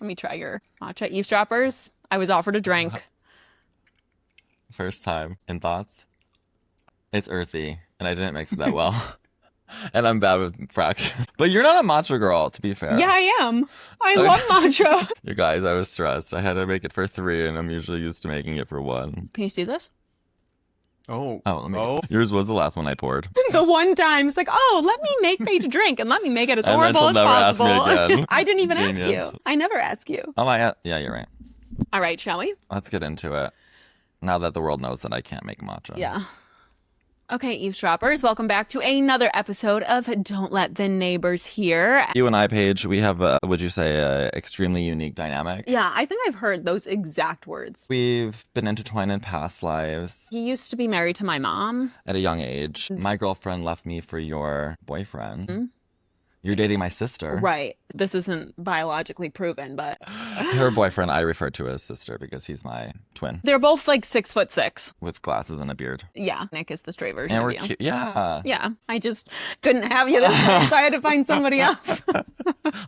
Let me try your matcha eavesdroppers. I was offered a drink. First time. In thoughts? It's earthy, and I didn't mix it that well. And I'm bad with fractions. But you're not a matcha girl, to be fair. Yeah, I am. I love matcha. You guys, I was stressed. I had to make it for 3, and I'm usually used to making it for 1. Can you see this? Oh, let me. Yours was the last one I poured. The one time, it's like, oh, let me make Paige a drink and let me make it as And then horrible she'll as never ask me possible. again. I didn't even ask Genius. you. I never ask you. Oh, yeah, you're right. All right, shall we? Let's get into it. Now that the world knows that I can't make matcha. Yeah. Okay, eavesdroppers, welcome back to another episode of Don't Let the Neighbors Hear. You and I, Paige, we have, would you say, an extremely unique dynamic. Yeah, I think I've heard those exact words. We've been intertwined in past lives. He used to be married to my mom. At a young age. My girlfriend left me for your boyfriend. Mm-hmm. You're dating my sister. Right. This isn't biologically proven, but... Her boyfriend I refer to as sister because he's my twin. They're both like 6'6". With glasses and a beard. Yeah. Nick is the straight version and of we're you. cute. Yeah. Yeah. I just couldn't have you this time, so I had to find somebody else. Well,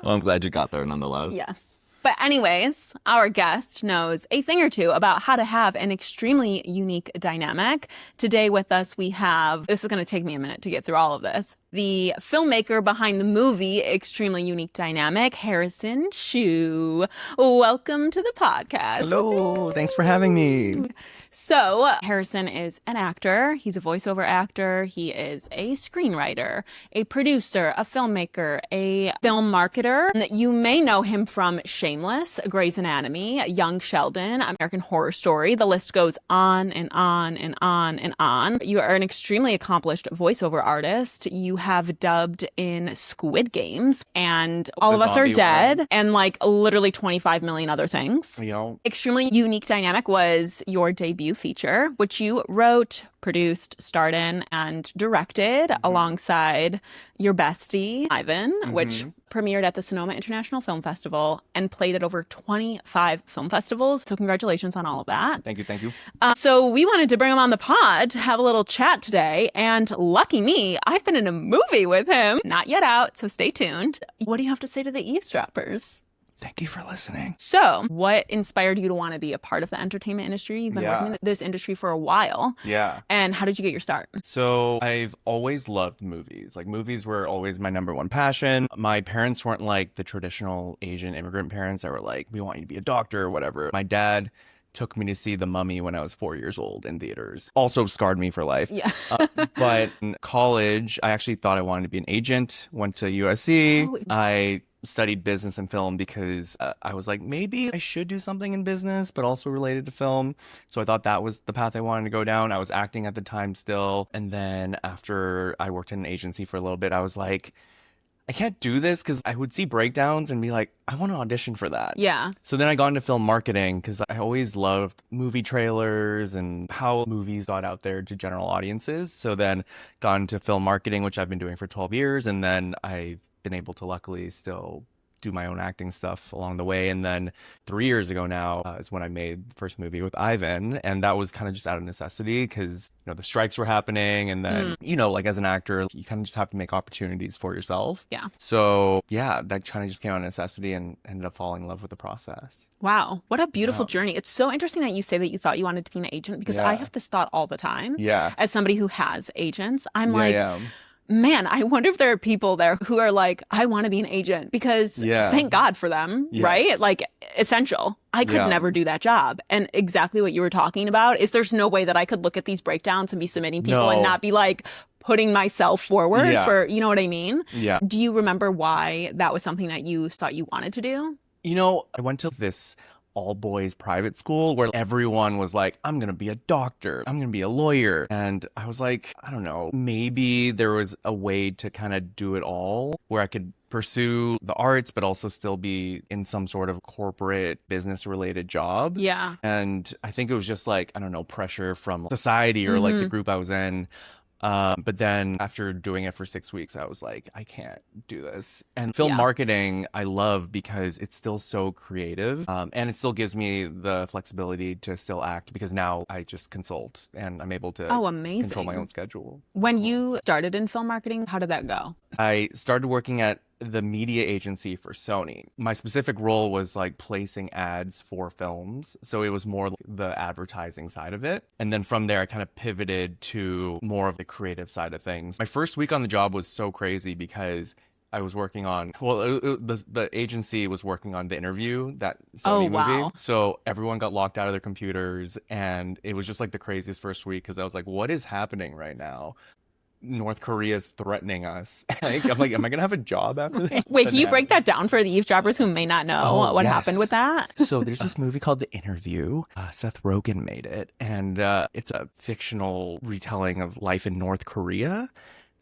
I'm glad you got there nonetheless. Yes. But anyways, our guest knows a thing or two about how to have an extremely unique dynamic. Today with us, we have, this is going to take me a minute to get through all of this, the filmmaker behind the movie Extremely Unique Dynamic, Harrison Shue. Welcome to the podcast. Hello, thanks for having me. So Harrison is an actor. He's a voiceover actor. He is a screenwriter, a producer, a filmmaker, a film marketer. You may know him from Shameless, Grey's Anatomy, Young Sheldon, American Horror Story. The list goes on and on and on and on. You are an extremely accomplished voiceover artist. You have dubbed in Squid Games and All of Us Are Dead and like literally 25 million other things. Yo. Extremely Unique Dynamic was your debut feature, which you wrote, produced, starred in, and directed alongside your bestie, Ivan, which premiered at the Sonoma International Film Festival and played at over 25 film festivals. So congratulations on all of that. Thank you. So we wanted to bring him on the pod to have a little chat today. And lucky me, I've been in a movie with him. Not yet out, so stay tuned. What do you have to say to the eavesdroppers? Thank you for listening. So, what inspired you to want to be a part of the entertainment industry? You've been working in this industry for a while. Yeah. And how did you get your start? So, I've always loved movies. Like, movies were always my number one passion. My parents weren't like the traditional Asian immigrant parents that were like, we want you to be a doctor or whatever. My dad took me to see The Mummy when I was 4 years old in theaters. Also scarred me for life. Yeah. But in college, I actually thought I wanted to be an agent. Went to USC. Oh. I studied business and film because I was like, maybe I should do something in business, but also related to film. So I thought that was the path I wanted to go down. I was acting at the time still. And then after I worked in an agency for a little bit, I was like, I can't do this because I would see breakdowns and be like, I want to audition for that. Yeah. So then I got into film marketing because I always loved movie trailers and how movies got out there to general audiences. So then got into film marketing, which I've been doing for 12 years. And then I've been able to luckily still do my own acting stuff along the way. And then 3 years ago now is when I made the first movie with Ivan. And that was kind of just out of necessity because, the strikes were happening. And then, like as an actor, you kind of just have to make opportunities for yourself. Yeah. So yeah, that kind of just came out of necessity and ended up falling in love with the process. Wow. What a beautiful journey. It's so interesting that you say that you thought you wanted to be an agent because I have this thought all the time. Yeah. As somebody who has agents, I'm Yeah. man, I wonder if there are people there who are like, I want to be an agent because thank God for them, right? Like essential. I could never do that job. And exactly what you were talking about is there's no way that I could look at these breakdowns and be submitting people and not be like putting myself forward for, you know what I mean? Yeah. Do you remember why that was something that you thought you wanted to do? I went to this all boys private school where everyone was like, I'm going to be a doctor. I'm going to be a lawyer. And I was like, I don't know, maybe there was a way to kind of do it all where I could pursue the arts, but also still be in some sort of corporate business related job. Yeah. And I think it was just like, I don't know, pressure from society or like the group I was in. But then after doing it for 6 weeks, I was like, I can't do this. And film marketing, I love because it's still so creative. And it still gives me the flexibility to still act because now I just consult and I'm able to control my own schedule. When you started in film marketing, how did that go? I started working at the media agency for Sony. My specific role was like placing ads for films. So it was more like the advertising side of it. And then from there, I kind of pivoted to more of the creative side of things. My first week on the job was so crazy because I was working on, the agency was working on The Interview, that Sony movie. wow. So everyone got locked out of their computers, and it was just like the craziest first week because I was like, what is happening right now? North Korea is threatening us. I'm like, am I gonna have a job after this? Wait, can you break that down for the eavesdroppers who may not know what happened with that? So there's this movie called The Interview. Seth Rogen made it, and it's a fictional retelling of life in North Korea.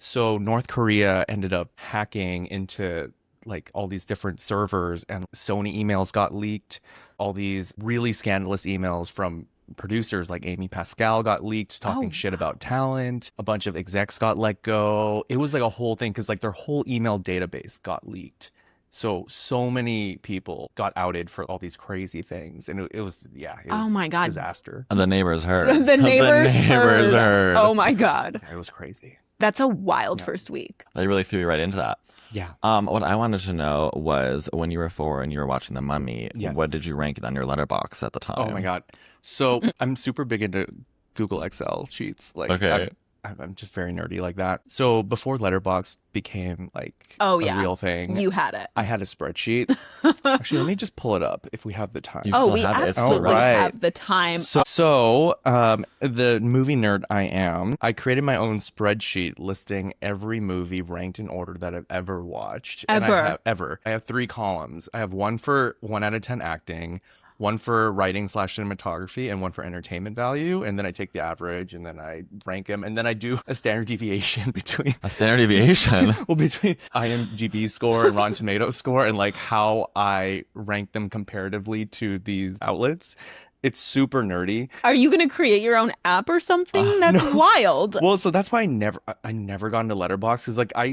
So North Korea ended up hacking into like all these different servers, and Sony emails got leaked. All these really scandalous emails from producers like Amy Pascal got leaked talking shit about talent. A bunch of execs got let go. It was like a whole thing because like their whole email database got leaked. So many people got outed for all these crazy things, and it was Oh my God. disaster. And the neighbors heard. The neighbors neighbors heard. Oh my God. Yeah, it was crazy. That's a wild first week. They really threw you right into that. Yeah. What I wanted to know was when you were 4 and you were watching The Mummy, Yes. what did you rank it on your letterbox at the time? Oh my God. So I'm super big into Google Excel sheets. Like, Okay. I'm just very nerdy like that. So before Letterboxd became like Oh, a yeah. real thing, You had it. I had a spreadsheet. Actually, let me just pull it up if we have the time. You Oh, still we have it? It's still absolutely right. have the time. So, the movie nerd I am, I created my own spreadsheet listing every movie ranked in order that I've ever watched. And I have 3 columns. I have one for 1 out of 10 acting, one for writing/cinematography, and one for entertainment value. And then I take the average and then I rank them. And then I do a standard deviation between A standard deviation. between IMDb score and Rotten Tomatoes score, and like how I rank them comparatively to these outlets. It's super nerdy. Are you going to create your own app or something? That's wild. Well, so that's why I never got into Letterboxd, because like I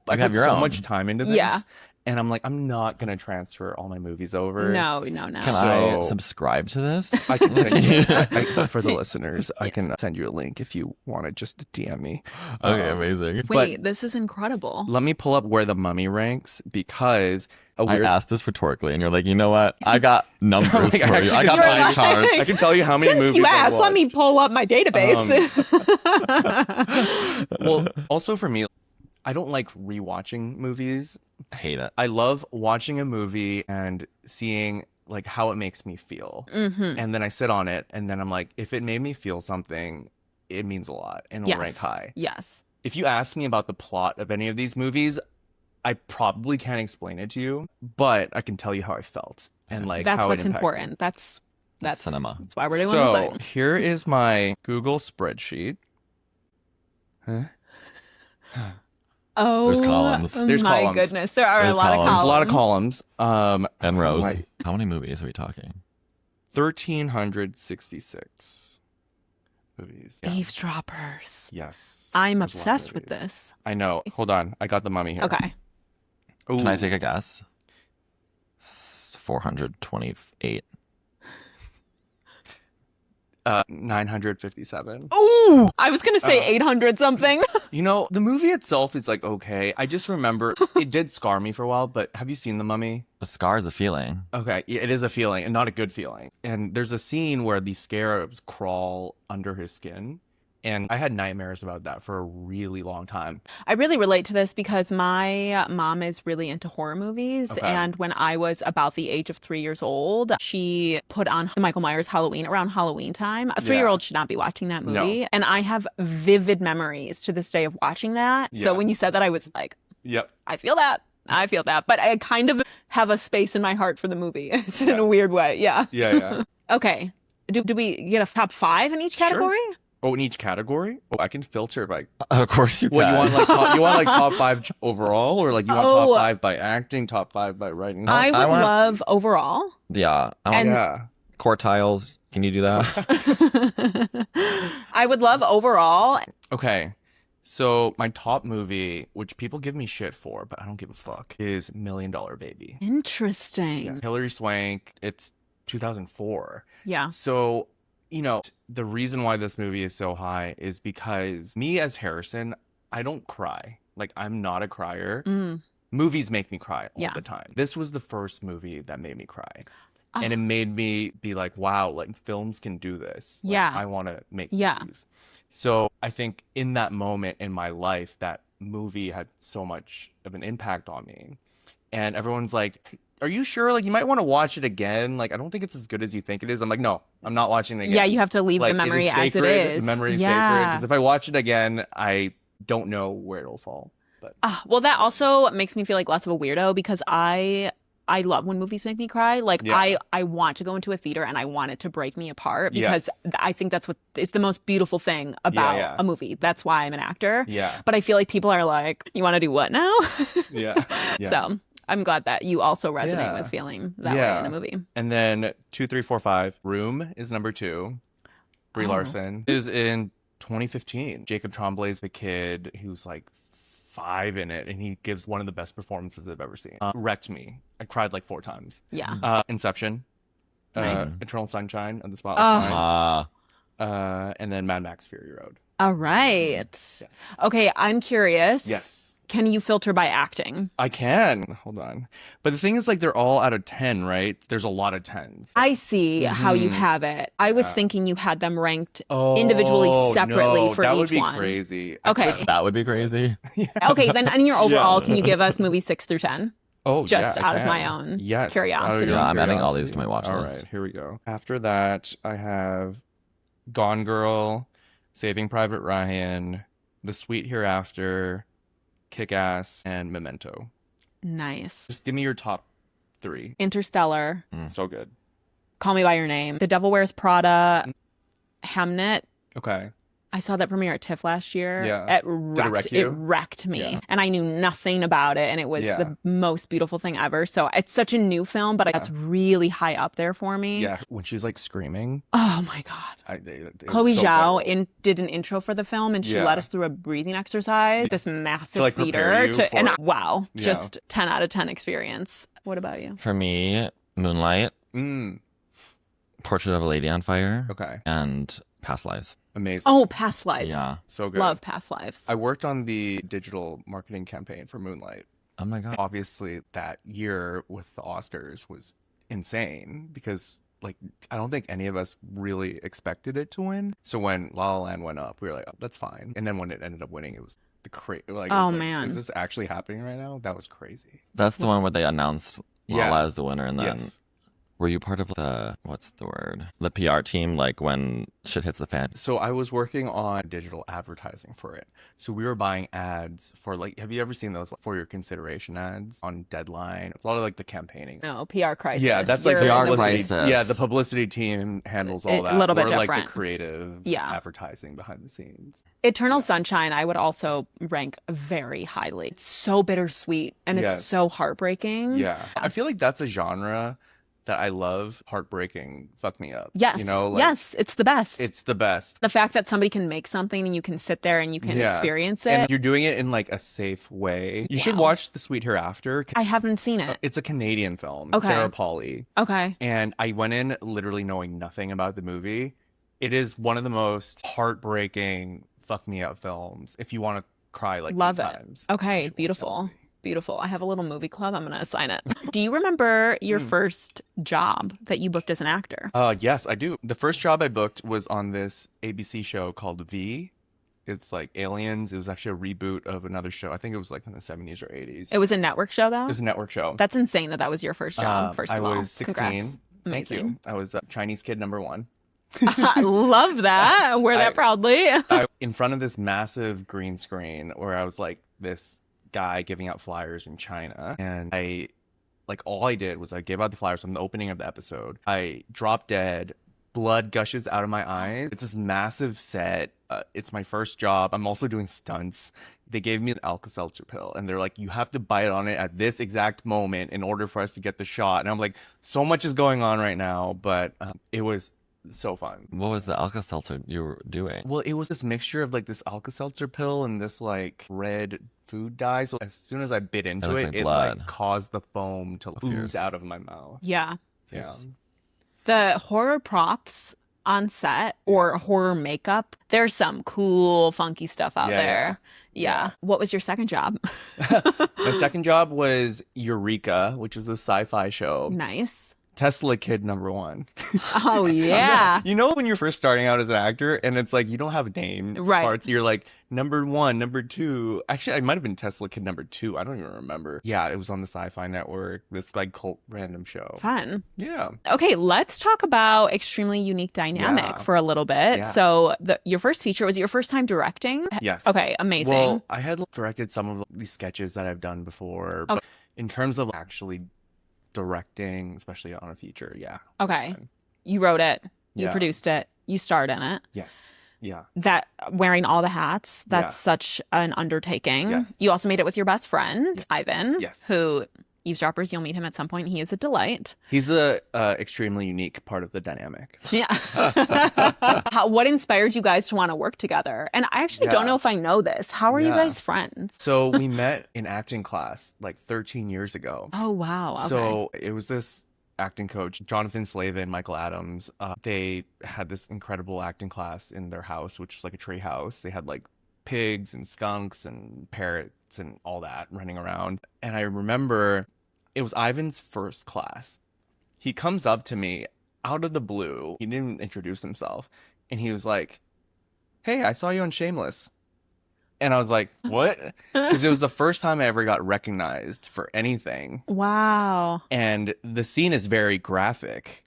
have put your so own. much time into this. Yeah. And I'm like, I'm not gonna transfer all my movies over. No. Can I So- subscribe to this? I can send you for the listeners. I can send you a link if you want to just DM me. Okay, amazing. Wait, this is incredible. Let me pull up where The Mummy ranks, because a I weird. asked this rhetorically, and you're like, you know what? I got numbers Like, for you. I got You're pie like- charts. I can tell you how many Since movies you I asked, let me watched. pull up my database. Well, also for me, I don't like rewatching movies. Hate it. I love watching a movie and seeing like how it makes me feel. Mhm. And then I sit on it, and then I'm like, if it made me feel something, it means a lot and it'll rank high. Yes. If you ask me about the plot of any of these movies, I probably can't explain it to you, but I can tell you how I felt and like That's how what's it impacted me. important. That's cinema. That's why we're doing So the thing. here is my Google spreadsheet. Huh? Oh, There's columns. There's my columns. goodness, there are There's a lot of columns. columns. There's a lot of columns. And rows. Right. How many movies are we talking? 1,366 movies. Yeah. Eavesdroppers. Yes. I'm There's a lot of obsessed with movies. this. I know. Hold on. I got The Mummy here. Okay. Can I Ooh. take a guess? 428. 957. Ooh, I was gonna say 800 something. You know, the movie itself is like okay. I just remember it did scar me for a while, but have you seen The Mummy? A scar is a feeling. Okay, yeah, it is a feeling and not a good feeling. And there's a scene where the scarabs crawl under his skin. And I had nightmares about that for a really long time. I really relate to this because my mom is really into horror movies. Okay. And when I was about the age of 3 years old, she put on the Michael Myers Halloween around Halloween time. A 3-year-old should not be watching that movie. No. And I have vivid memories to this day of watching that. Yeah. So when you said that, I was like, Yep. I feel that. I feel that. But I kind of have a space in my heart for the movie. It's in a Yes. weird way. Yeah. Yeah. Okay. Do we get a top 5 in each category? Oh, in each category? Oh, I can filter by Of course you can. what you want. Like you want like top 5 overall, or like you want Oh. top 5 by acting, top 5 by writing. I would I want- love overall. Yeah. I want And- Yeah. quartiles. Can you do that? I would love overall. Okay. So my top movie, which people give me shit for, but I don't give a fuck, is $1 Million Baby. Interesting. Hilary Swank. It's 2004. Yeah. So, you know, the reason why this movie is so high is because me as Harrison, I don't cry. Like, I'm not a crier. Mm. movies make me cry all Yeah. the time. This was the first movie that made me cry. Oh. And it made me be like, wow, like films can do this. Like, Yeah. I want to make Yeah. movies. So I think in that moment in my life, that movie had so much of an impact on me. And everyone's like, are you sure? Like, you might want to watch it again. Like, I don't think it's as good as you think it is. I'm like, no, I'm not watching it again. Yeah, you have to leave Like, the memory it is as it sacred. is. The memory is sacred. Yeah. Because if I watch it again, I don't know where it'll fall. But Well, that also makes me feel like less of a weirdo because I love when movies make me cry. Like Yeah. I want to go into a theater and I want it to break me apart because Yes. I think that's what is the most beautiful thing about yeah. a movie. That's why I'm an actor. yeah, But I feel like people are like, you want to do what now? yeah. yeah. So I'm glad that you also resonate Yeah. with feeling that way Yeah. in a movie. And then 2, 3, 4, 5. Room is number 2. Brie Oh. Larson is in 2015. Jacob Tremblay's the kid who's like 5 in it, and he gives one of the best performances I've ever seen. Wrecked me. I cried like 4 times. Yeah. Inception, Nice. Eternal Sunshine of the Spotless Oh. Mind, and then Mad Max Fury Road. All right. Yes. Okay, I'm curious. Yes. Can you filter by acting? I can. Hold on. But the thing is, like, they're all out of 10, right? There's a lot of 10s. I see how you Mhm. have it. I was Yeah. thinking you had them ranked Oh, individually, separately no, for that each would be one. crazy. Okay. That would be crazy. Okay, then in your overall, Yeah. can you give us movies 6 through 10? Oh, Just yeah, I out of can. my own Yes, curiosity. out of your Yeah, own I'm adding all these to my curiosity. watch All list. right, here we go. After that, I have Gone Girl, Saving Private Ryan, The Sweet Hereafter, Kick-Ass, and Memento. Nice. Just give me your top 3. Interstellar, So good. Call Me by Your Name, The Devil Wears Prada, Hamnet. Okay. I saw that premiere at TIFF last year. Yeah. It Did it wreck wrecked, you? it wrecked me. Yeah. And I knew nothing about it. And it was Yeah. the most beautiful thing ever. So it's such a new film, but it's really high up there for me. Yeah, when she's like screaming, Oh my God. it was Chloe so Zhao incredible. did an intro for the film and she Yeah. led us through a breathing exercise, this massive like, prepare theater. you for And it. wow, Yeah. just 10 out of 10 experience. What about you? For me, Moonlight, Mm, Portrait of a Lady on Fire, okay. and Past Lives. Amazing. Oh, Past Lives. Yeah. So good. Love Past Lives. I worked on the digital marketing campaign for Moonlight. Oh my God. Obviously, that year with the Oscars was insane because, like, I don't think any of us really expected it to win. So when La La Land went up, we were like, oh, that's fine. And then when it ended up winning, it was the Oh, man. is this actually happening right now? That was crazy. That's the one where they announced Yeah. Lala as the winner, and then Yes. were you part of the PR team, like when shit hits the fan? So I was working on digital advertising for it. So we were buying ads for, like, have you ever seen those, like, for your consideration ads on Deadline? It's a lot of like the campaigning. No, PR crisis. Yeah, that's like You're the in PR publicity. crisis. Yeah, the publicity team handles all A that. little bit We're like the different. creative Yeah. advertising behind the scenes. Eternal Sunshine, I would also rank very highly. It's so bittersweet and it's Yes. so heartbreaking. Yeah. I feel like that's a genre that I love. Heartbreaking, fuck me up. Yes. You know, like, yes, it's the best. it's the best. The fact that somebody can make something and you can sit there and you can Yeah. experience it. And you're doing it in like a safe way. You should Wow. watch The Sweet Hereafter. I haven't seen it. It's a Canadian film. Okay. Sarah Polley. Okay. And I went in literally knowing nothing about the movie. It is one of the most heartbreaking, fuck me up films. If you want to cry like Love 8 it. times. Okay, you should watch that beautiful. movie. Beautiful. I have a little movie club. I'm going to assign it. Do you remember your first job that you booked as an actor? Yes, I do. The first job I booked was on this ABC show called V. It's like Aliens. It was actually a reboot of another show. I think it was like in the 70s or 80s. It was a network show, though? It was a network show. That's insane that that was your first job, first I of all. was 16. Congrats. Thank you. Amazing. I was Chinese kid number 1. Love that. Wear that proudly. In front of this massive green screen where I was like this guy giving out flyers in China. And all I did was I gave out the flyers from the opening of the episode. I dropped dead. Blood gushes out of my eyes. It's this massive set. It's my first job. I'm also doing stunts. They gave me an Alka-Seltzer pill, and they're like, you have to bite on it at this exact moment in order for us to get the shot. And I'm like, so much is going on right now, but it was so fun. What was the Alka-Seltzer you were doing? Well, it was this mixture of like this Alka-Seltzer pill and this like red food dye. So as soon as I bit into looks it, like it blood. like caused the foam to ooze Fierce. out of my mouth. Yeah. Yeah. The horror props on set or horror makeup, there's some cool, funky stuff out Yeah, there. Yeah. What was your second job? My second job was Eureka, which was a sci-fi show. Nice. Tesla Kid #1. Oh, yeah. You know when you're first starting out as an actor and it's like you don't have a name Right. parts. You're like #1, #2. Actually, I might have been Tesla Kid #2. I don't even remember. Yeah, it was on the Sci-Fi Network. This like cult random show. Fun. Yeah. Okay, let's talk about extremely unique dynamic Yeah. for a little bit. Yeah. So your first feature, was it your first time directing? Yes. Okay, amazing. Well, I had directed some of these sketches that I've done before, Okay. but in terms of actually directing, especially on a feature, yeah. Okay. You wrote it. You Yeah. produced it. You starred in it. Yes. Yeah. That wearing all the hats, that's Yeah. such an undertaking. Yes. You also made it with your best friend, Ivan, Yes. who eavesdroppers, you'll meet him at some point. He is a delight. He's the extremely unique part of the dynamic. Yeah. What inspired you guys to want to work together? And I actually don't Yeah. know if I know this. How are you Yeah. guys friends? So we met in acting class like 13 years ago. Oh, wow. Okay. So it was this acting coach, Jonathan Slavin, Michael Adams. They had this incredible acting class in their house, which was like a tree house. They had like pigs and skunks and parrots and all that running around. And I remember it was Ivan's first class. He comes up to me out of the blue. He didn't introduce himself. And he was like, "Hey, I saw you on Shameless." And I was like, "What?" Because it was the first time I ever got recognized for anything. Wow. And the scene is very graphic.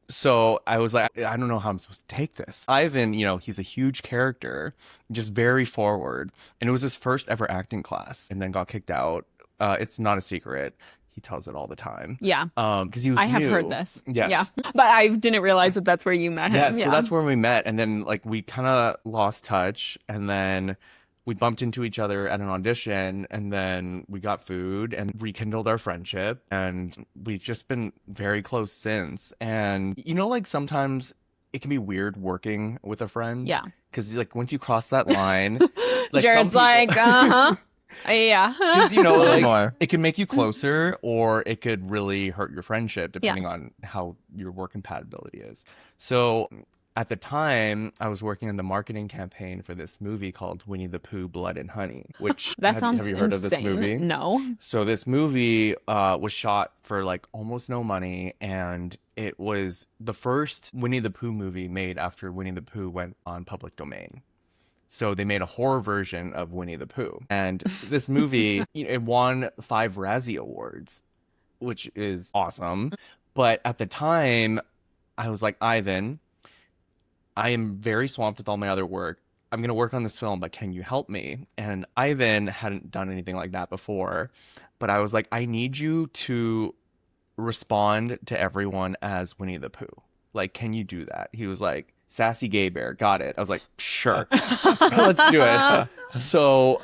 So I was like, I don't know how I'm supposed to take this. Ivan, you know, he's a huge character, just very forward. And it was his first ever acting class and then got kicked out. It's not a secret. He tells it all the time. Yeah. Because he was I have new. heard this. Yes. Yeah. But I didn't realize that that's where you met him. Yeah, so that's where we met. And then like we kind of lost touch. And then we bumped into each other at an audition, and then we got food and rekindled our friendship. And we've just been very close since. And you know, like sometimes it can be weird working with a friend. Yeah. Because like once you cross that line, like Jared's some like, people, uh-huh. Yeah. because you know, like More. it can make you closer, or it could really hurt your friendship depending on how your work compatibility is. So at the time, I was working on the marketing campaign for this movie called Winnie the Pooh, Blood and Honey, which That sounds have you heard of this insane. movie? No. So this movie was shot for like almost no money, and it was the first Winnie the Pooh movie made after Winnie the Pooh went on public domain. So they made a horror version of Winnie the Pooh. And this movie, it won 5 Razzie Awards, which is awesome. But at the time, I was like, Ivan, I am very swamped with all my other work. I'm going to work on this film, but can you help me? And Ivan hadn't done anything like that before. But I was like, I need you to respond to everyone as Winnie the Pooh. Like, can you do that? He was like, sassy gay bear, got it. I was like, sure, let's do it. So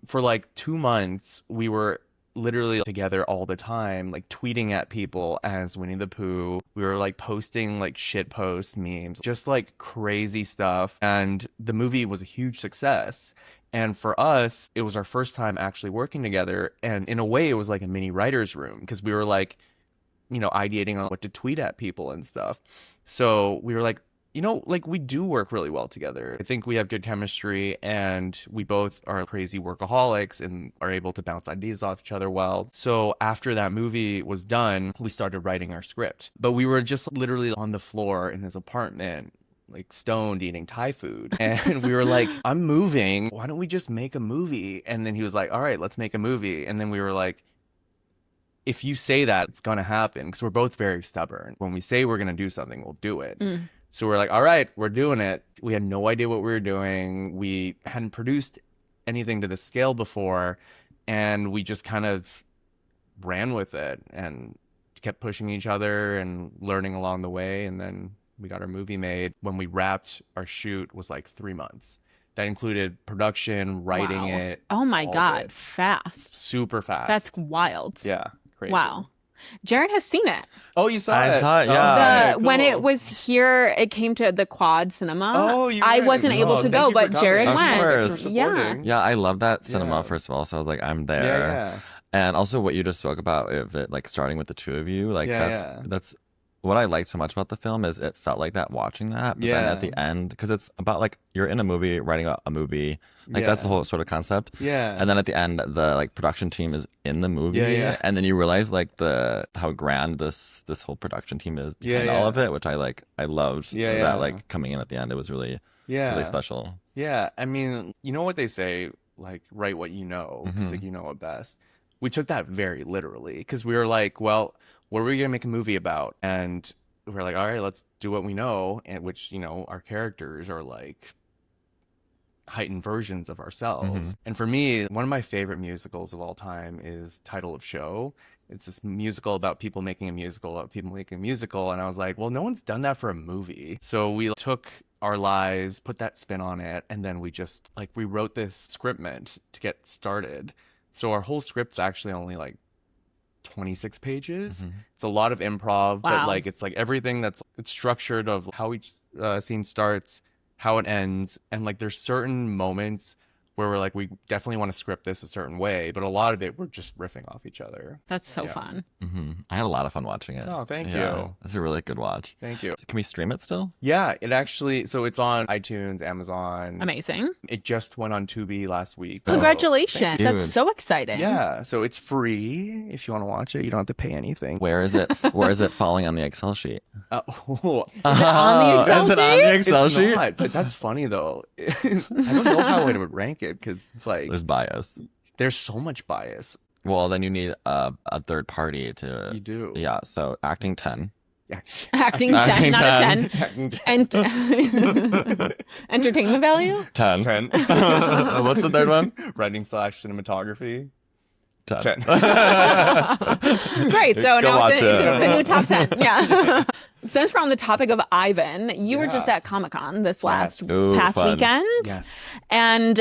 for like 2 months, we were literally together all the time, like tweeting at people as Winnie the Pooh. We were like posting like shit posts, memes, just like crazy stuff. And the movie was a huge success. And for us, it was our first time actually working together. And in a way, it was like a mini writer's room because we were like, you know, ideating on what to tweet at people and stuff. So we were like, you know, like we do work really well together. I think we have good chemistry, and we both are crazy workaholics and are able to bounce ideas off each other well. So after that movie was done, we started writing our script. But we were just literally on the floor in his apartment, like stoned, eating Thai food. And we were like, I'm moving. Why don't we just make a movie? And then he was like, all right, let's make a movie. And then we were like, if you say that, it's going to happen. Because we're both very stubborn. When we say we're going to do something, we'll do it. So we're like, all right, we're doing it. We had no idea what we were doing. We hadn't produced anything to this scale before. And we just kind of ran with it and kept pushing each other and learning along the way. And then we got our movie made. When we wrapped our shoot was like 3 months. That included production, writing Wow. it. Oh my all God. of it. Fast. Super fast. That's wild. Yeah. Crazy. Wow. Jared has seen it. Oh, you saw it? I saw it, Oh, yeah. okay, When it cool. was here, it came to the Quad Cinema. Oh, you I went. wasn't able Oh, to thank go, you for but coming. Jared Of went. course. Yeah. Yeah, I love that cinema, Yeah. first of all. So I was like, I'm there. Yeah, yeah. And also what you just spoke about, of it like starting with the two of you, like Yeah, that's yeah. that's what I liked so much about the film is it felt like that watching that. But then at the end, because it's about like you're in a movie, writing a movie. Like that's the whole sort of concept. Yeah. And then at the end, the like production team is in the movie. Yeah. And then you realize like how grand this whole production team is behind all of it, which I loved that like coming in at the end. It was really special. Yeah. I mean, you know what they say, like write what you know, because like you know it best. We took that very literally because we were like, well, what are we gonna make a movie about? And we're like, all right, let's do what we know, and which, you know, our characters are like heightened versions of ourselves. And for me, one of my favorite musicals of all time is Title of Show. It's this musical about people making a musical about people making a musical. And I was like, well, no one's done that for a movie. So we took our lives, put that spin on it, and then we just like we wrote this scriptment to get started. So our whole script's actually only like 26 pages. It's a lot of improv, but like it's like everything it's structured of how each scene starts, how it ends, and like there's certain moments where we're like, we definitely want to script this a certain way, but a lot of it we're just riffing off each other. That's so fun. I had a lot of fun watching it. Oh, thank you. It's a really good watch. Thank you. So can we stream it still? Yeah, it actually, so it's on iTunes, Amazon. Amazing. It just went on Tubi last week. Congratulations. you. That's so exciting. Yeah, so it's free if you want to watch it. You don't have to pay anything. Where is it? Where is it falling on the Excel sheet? On the Excel Is it on the Excel It's sheet? not, but that's funny though. I don't know how I would rank it because it's like There's bias. there's so much bias. Well, then you need a third party to. You do. Yeah. So acting 10. Yeah. Acting 10, Acting not 10. a 10. And entertainment value? 10. 10. What's the third one? Writing / cinematography. 10. 10. Great. So Go now watch it's it. the new top 10. Yeah. Since we're on the topic of Ivan, you were just at Comic-Con this last Ooh, past fun. weekend. Yes. And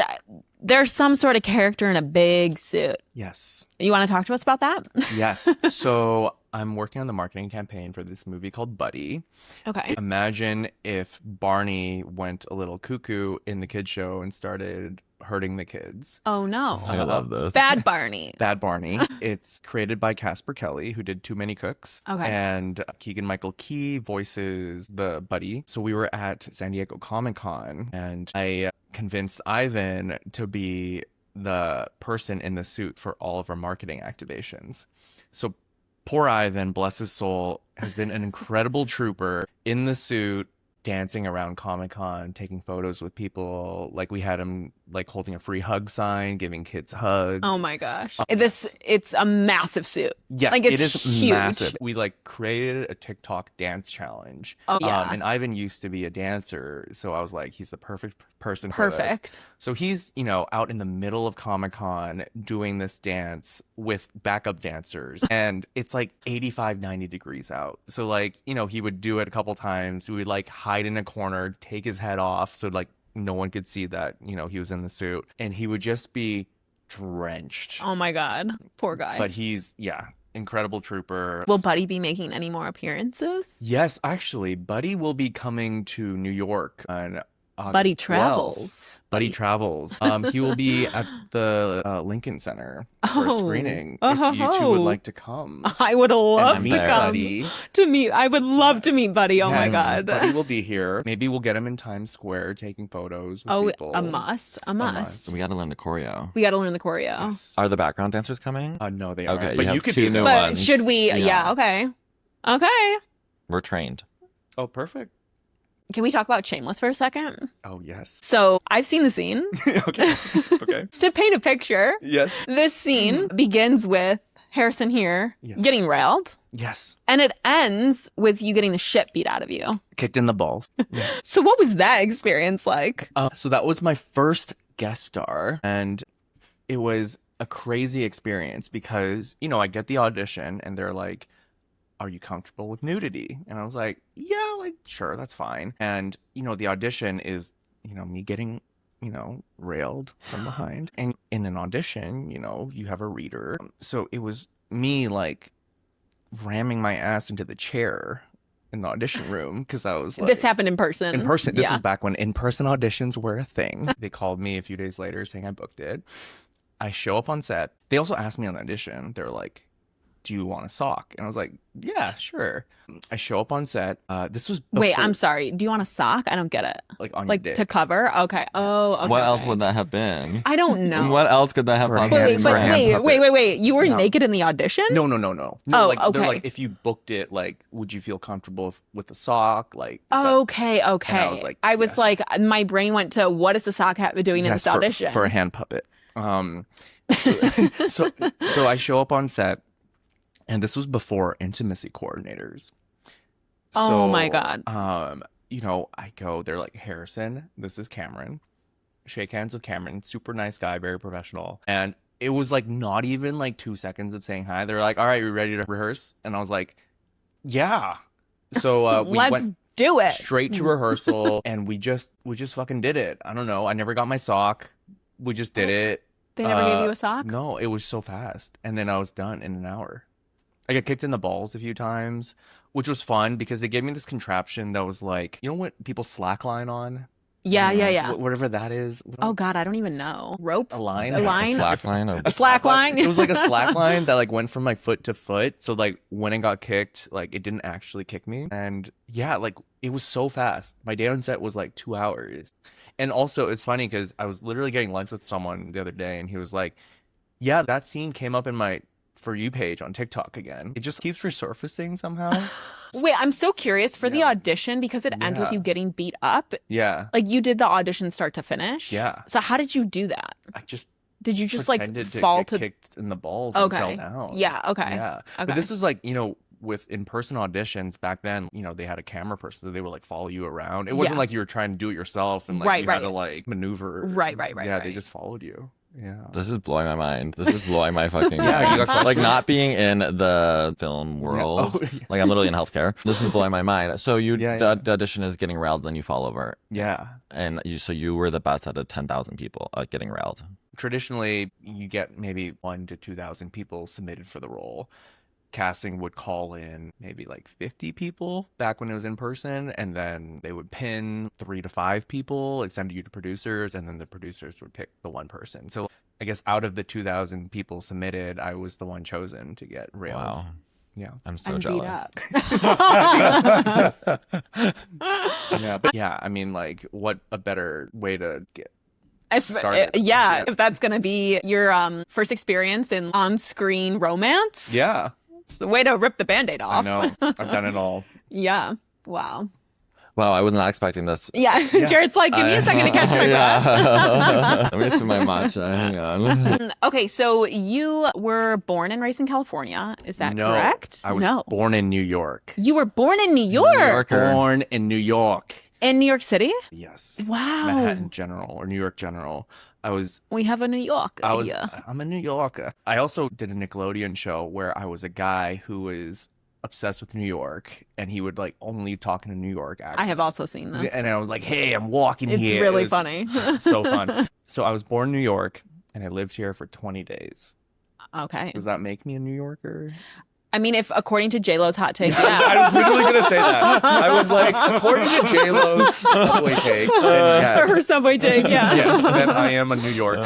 there's some sort of character in a big suit. Yes. You want to talk to us about that? Yes. So I'm working on the marketing campaign for this movie called Buddy. Okay. Imagine if Barney went a little cuckoo in the kids show and started hurting the kids. Oh, no. I love this. Bad Barney. Bad Barney. It's created by Casper Kelly, who did Too Many Cooks. Okay. And Keegan-Michael Key voices the Buddy. So we were at San Diego Comic-Con, and I convinced Ivan to be the person in the suit for all of our marketing activations. So poor Ivan, bless his soul, has been an incredible trooper in the suit, dancing around Comic-Con, taking photos with people. Like we had him like holding a free hug sign, giving kids hugs. Oh my gosh. It's a massive suit. Yes, Like, it's it is huge. massive. We like created a TikTok dance challenge. Oh, yeah. And Ivan used to be a dancer, so I was like, he's the perfect person for this. Perfect. So he's, you know, out in the middle of Comic-Con doing this dance with backup dancers, and it's like 85, 90 degrees out. So like, you know, he would do it a couple times. We would like hide in a corner, take his head off so like no one could see that, you know, he was in the suit, and he would just be drenched. Oh my God. Poor guy. But he's, incredible trooper. Will Buddy be making any more appearances? Yes, actually, Buddy will be coming to New York on August Buddy 12th. travels. Buddy travels. He will be at the Lincoln Center for a Oh. screening. If you two would like to come. I would love and to meet come Buddy. to meet. I would love to Yes. meet Buddy. Oh my Yes, God. Buddy will be here. Maybe we'll get him in Times Square taking photos with people. a must. A must. must. We got to learn the choreo. We got to learn the choreo. Yes. Are the background dancers coming? No, they Okay, are. you But have you could two be new But ones. should we? Yeah. Yeah. Okay. Okay. We're trained. Oh, perfect. Can we talk about Shameless for a second? Oh, yes. So I've seen the scene. Okay. Okay. To paint a picture, Yes. this scene begins with Harrison here Yes. getting railed, Yes. and it ends with you getting the shit beat out of you. Kicked in the balls. Yes. So what was that experience like? So that was my first guest star, and it was a crazy experience because, you know, I get the audition and they're like, are you comfortable with nudity? And I was like, yeah, like, sure, that's fine. And, you know, the audition is, you know, me getting, you know, railed from behind. And in an audition, you know, you have a reader. So it was me like ramming my ass into the chair in the audition room because I was like, This happened in person. in person. This Yeah. was back when in-person auditions were a thing. They called me a few days later saying I booked it. I show up on set. They also asked me on the audition. They're like, do you want a sock? And I was like, yeah, sure. I show up on set. This was Wait, before- I'm sorry. Do you want a sock? I don't get it. like on Like your to dick. cover? Okay. Oh, okay. What else okay. would that have been? I don't know. What else could that have For a possibly hand- Wait, been? for a but hand wait. puppet. You were No. naked in the audition? No. Oh, like, they're okay. like, if you booked it, like, would you feel comfortable with the sock? Like, is that- Okay. And I was like, I was yes. like, my brain went to what is the sock hat doing in Yes, this audition? for a hand puppet. So I show up on set, and this was before intimacy coordinators. Oh my God. You know, I go, they're like, Harrison, this is Cameron. Shake hands with Cameron, super nice guy, very professional. And it was like not even like 2 seconds of saying hi. They're like, all right, you ready to rehearse? And I was like, yeah. So we Let's went do it. straight to rehearsal, and we just fucking did it. I don't know. I never got my sock. We just did it. They never gave you a sock? No, it was so fast. And then I was done in an hour. I got kicked in the balls a few times, which was fun because they gave me this contraption that was like, you know what people slackline on? Yeah. Whatever that is. Oh God, I don't even know. Rope? A line? A line? Slack line or A slack line? It was like a slack line that like went from my foot to foot. So like when it got kicked, like it didn't actually kick me. And yeah, like it was so fast. My day on set was like 2 hours. And also it's funny because I was literally getting lunch with someone the other day, and he was like, yeah, that scene came up in my For You page on TikTok again. It just keeps resurfacing somehow. Wait, I'm so curious for the Yeah. audition because it ends with Yeah. you getting beat up. Yeah. Like you did the audition start to finish. Yeah. So how did you do that? I just Did you just like pretended to fall get to? kicked in the balls and fell Okay. down. Yeah. Okay. Yeah. Okay. But this is like, you know, with in-person auditions back then, you know, they had a camera person that they would like follow you around. It wasn't Yeah. like you were trying to do it yourself and like Right, you had to right. like maneuver. Right. Yeah, they right. just followed you. Yeah. This is blowing my mind. This is blowing my fucking Yeah, mind. you got Like questions? not being in the film world. Oh, yeah. Like I'm literally in healthcare. This is blowing my mind. So Yeah. the audition is getting railed, then you fall over, Yeah. and you were the best out of 10,000 people at getting railed. Traditionally, you get maybe 1,000 to 2,000 people submitted for the role. Casting would call in maybe like 50 people back when it was in person, and then they would pin 3 to 5 people and send you to producers, and then the producers would pick the one person. So I guess out of the 2,000 people submitted, I was the one chosen to get railed. Wow, Yeah. I'm so And beat jealous. up. Yeah, but yeah, I mean, like, what a better way to get started. Yeah, Yeah. if that's gonna be your first experience in on-screen romance, Yeah, it's the way to rip the Band-Aid off. I know. I've done it all. Yeah. Wow. Wow, I was not expecting this. Yeah. Yeah. Jared's like, give me a second to catch my breath. Yeah. Let me sip my matcha. Hang on. Okay, so you were born and raised in California. Is that No, correct? I was born in New York. You were born in New New York. Yorker. Born in New York. In New York City? Yes. Wow. Manhattan General or New York General. We have a New York here. I'm a New Yorker. I also did a Nickelodeon show where I was a guy who was obsessed with New York, and he would like only talk in a New York accent. I have also seen this. And I was like, hey, I'm walking It's here. really It was funny. so fun. So I was born in New York, and I lived here for 20 days. Okay. Does that make me a New Yorker? I mean, if according to J-Lo's hot take, yeah. I was literally going to say that. I was like, according to J-Lo's subway take, then yes. Her subway take, yeah. Yes, then I am a New Yorker.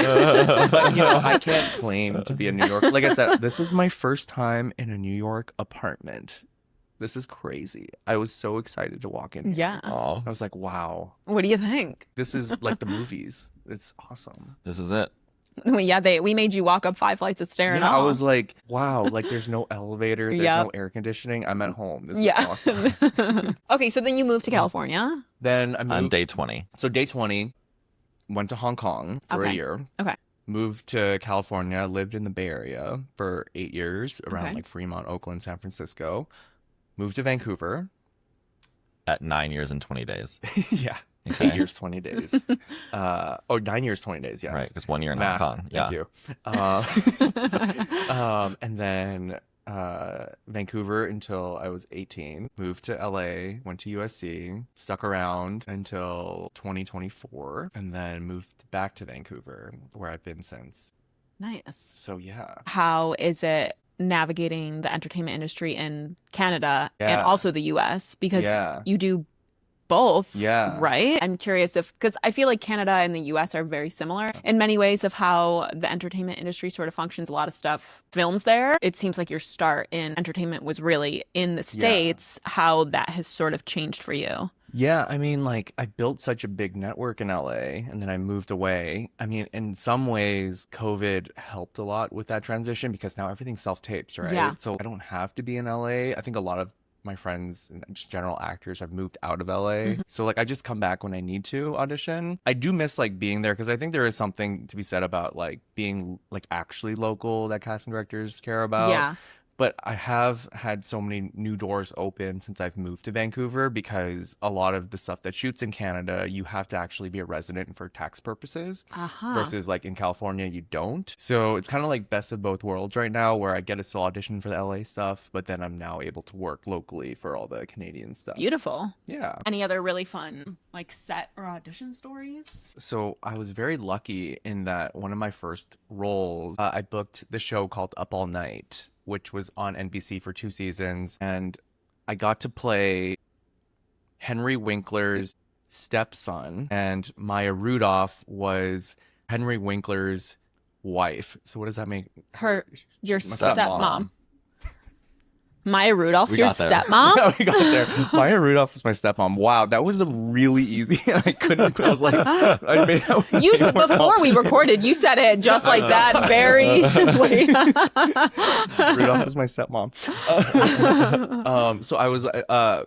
But, you know, I can't claim to be a New Yorker. Like I said, this is my first time in a New York apartment. This is crazy. I was so excited to walk in here. Yeah. Oh, I was like, wow, What do you think? this is like the movies. It's awesome. this is it. Well, yeah, we made you walk up 5 flights of stairs. Yeah, I was like, wow, like there's no elevator, there's Yep. no air conditioning. I'm at home. This is yeah. awesome. Okay, so then you moved to California. Then I On moved. day 20. So day 20, went to Hong Kong for a Okay. year. Okay. Moved to California, lived in the Bay Area for 8 years, around Okay. like Fremont, Oakland, San Francisco. Moved to Vancouver. At 9 years and 20 days. Yeah. Okay. 8 years, 20 days. 9 years, 20 days, yes. Right, because 1 year in Math. Hong Kong. Yeah. Thank you. And then Vancouver until I was 18. Moved to LA, went to USC, stuck around until 2024, and then moved back to Vancouver, where I've been since. Nice. So yeah. How is it navigating the entertainment industry in Canada and Yeah. also the US? Because Yeah. you do both. Yeah. Right? I'm curious because I feel like Canada and the US are very similar in many ways of how the entertainment industry sort of functions. A lot of stuff films there. It seems like your start in entertainment was really in the States, how that has sort of changed for you. Yeah, I mean, like, I built such a big network in LA and then I moved away. I mean, in some ways, COVID helped a lot with that transition because now everything's self-tapes, right? Yeah. So I don't have to be in LA. I think a lot of my friends and just general actors have moved out of LA. So, like, I just come back when I need to audition. I do miss, like, being there because I think there is something to be said about, like, being, like, actually local that casting directors care about. Yeah. But I have had so many new doors open since I've moved to Vancouver because a lot of the stuff that shoots in Canada, you have to actually be a resident for tax purposes versus like in California, you don't. So it's kind of like best of both worlds right now where I get to still audition for the LA stuff, but then I'm now able to work locally for all the Canadian stuff. Beautiful. Yeah. Any other really fun like set or audition stories? So I was very lucky in that one of my first roles, I booked the show called Up All Night, which was on NBC for 2 seasons. And I got to play Henry Winkler's stepson. And Maya Rudolph was Henry Winkler's wife. So what does that make? Your My stepmom. Maya Rudolph's We your got there. stepmom? Yeah, we got there. Maya Rudolph was my stepmom. Wow, that was a really easy. I couldn't. I was like, I made that. You before we recorded, you said it just like that, very simply. Rudolph was my stepmom. So I was